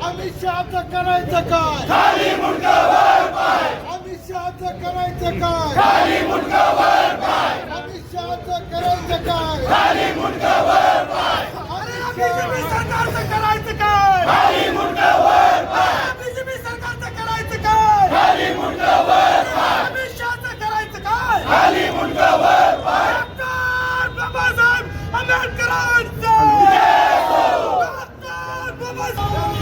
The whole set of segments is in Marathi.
अमित शहाचं करायचं काय? खाली मुंडका वर पाय, अमित शहाचं करायचं काय? खाली मुंडका वर पाय, अमित शहाचं करायचं काय? खाली मुंडका वर पाय, अरे बीजेपी सरकारचं करायचं काय? खाली मुंडका वर पाय, बीजेपी सरकारचं करायचं काय? खाली मुंडका वर पाय, अमित शहाचं करायचं काय? खाली मुंडका वर पाय, डॉक्टर बाबासाहेब आंबेडकरांचा डॉक्टर बाबासाहेब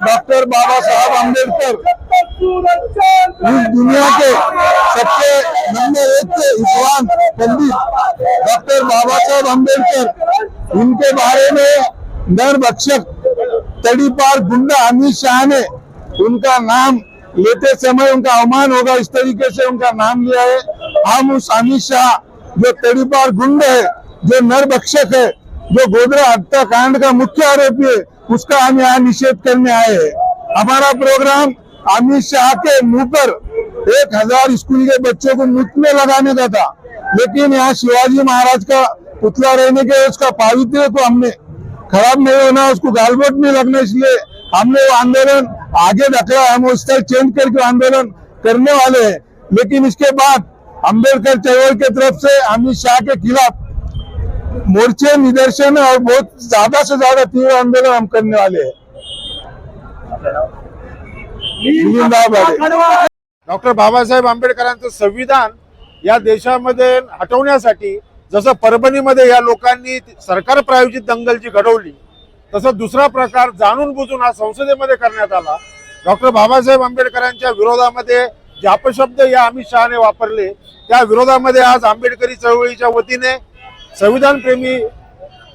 डॉक्टर बाबा साहब अम्बेडकर इस दुनिया के सबसे नंबर 1 के विद्वान पंडित डॉक्टर बाबा साहब अम्बेडकर, इनके बारे में नरभक्षक तड़ीपार गुंडा अमित शाह ने उनका नाम लेते समय उनका अवमान होगा इस तरीके से उनका नाम लिया है। हम उस अमित शाह जो तड़ीपार गुंडे है, जो नरभक्षक है, जो गोधरा हत्याकांड का मुख्य आरोपी है, उसका हम यहाँ निषेध करने आए हैं। हमारा प्रोग्राम अमित शाह के मुंह पर 1000 स्कूल के बच्चों को मुफ्त में लगाने का था, लेकिन यहाँ शिवाजी महाराज का पुतला रहने के उसका पावित्र्य को हमने खराब नहीं होना, उसको गालबोट नहीं लगना, इसलिए हमने वो आंदोलन आगे रखा। हम वो स्थल चेंज करके आंदोलन करने वाले हैं, लेकिन इसके बाद अम्बेडकर चळवळ के तरफ से अमित शाह के खिलाफ मोर्चे, निदर्शन और बहुत ज्यादा से ज्यादा तीव्र आंदोलन हम करने वाले हैं। डॉक्टर बाबासाहेब आंबेडकरांचं संविधान या देशामध्ये हटवण्यासाठी जसं परभणीमध्ये या लोकांनी सरकार प्रायोजित दंगल जी घडवली, तसं दुसरा प्रकार जाणून बुजून हा संसदेमध्ये करण्यात आला। डॉक्टर बाबासाहेब आंबेडकरांच्या विरोधामध्ये जे अपशब्द या अमित शहाने वापरले, त्या विरोधामध्ये आज आंबेडकरी चळवळीच्या वतीने, संविधान प्रेमी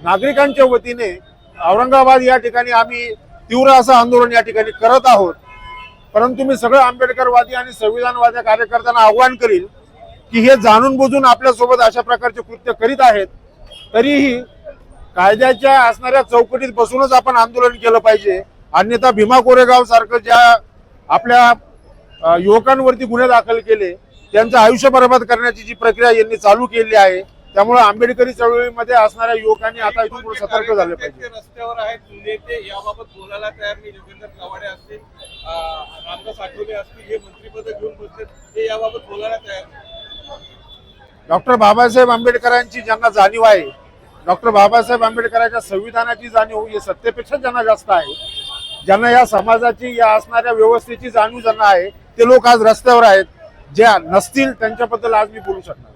नागरिकांच्या वतीने औरंगाबाद या ठिकाणी आम्ही तीव्र असं आंदोलन या ठिकाणी करत आहोत। परंतु मी सगळे आंबेडकरवादी आणि संविधानवादी कार्यकर्त्यांना आव्हान करील की हे जाणून बुजून आपल्यासोबत अशा प्रकारचे कृत्य करीत आहेत, तरीही कायद्याच्या असणाऱ्या चौकटीत बसूनच आपण आंदोलन केलं पाहिजे। अन्यथा भीमा कोरेगाव सारखं ज्या आपल्या युवकांवरती गुन्हे दाखल केले, त्यांचं आयुष्य बर्बाद करण्याची जी प्रक्रिया यांनी चालू केली आहे, त्यामुळे आंबेडकरी चळवळीमध्ये असणाऱ्या युवकांनी आता इथून पुढे सतर्क झाले पाहिजे। रस्त्यावर आहेत, नेते याबाबत बोलायला तयार नाही। योगेंद्र कवाडे असतील, रामदास आठवले असतील, हे मंत्रिपद घेऊन बसले, ते याबाबत बोलायला तयार नाही। डॉक्टर बाबासाहेब आंबेडकरांची ज्यांना जाणीव आहे, डॉक्टर बाबासाहेब आंबेडकरांच्या संविधानाची जाणीव ही सत्तेपेक्षा ज्यांना जास्त आहे, ज्यांना या समाजाची, या असणाऱ्या व्यवस्थेची जाणीव ज्यांना आहे, ते लोक आज रस्त्यावर आहेत। ज्या नसतील त्यांच्याबद्दल आज मी बोलू शकणार।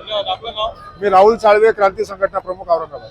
आपलं नाव? मी राहुल साळवे, क्रांती संघटना प्रमुख, औरंगाबाद।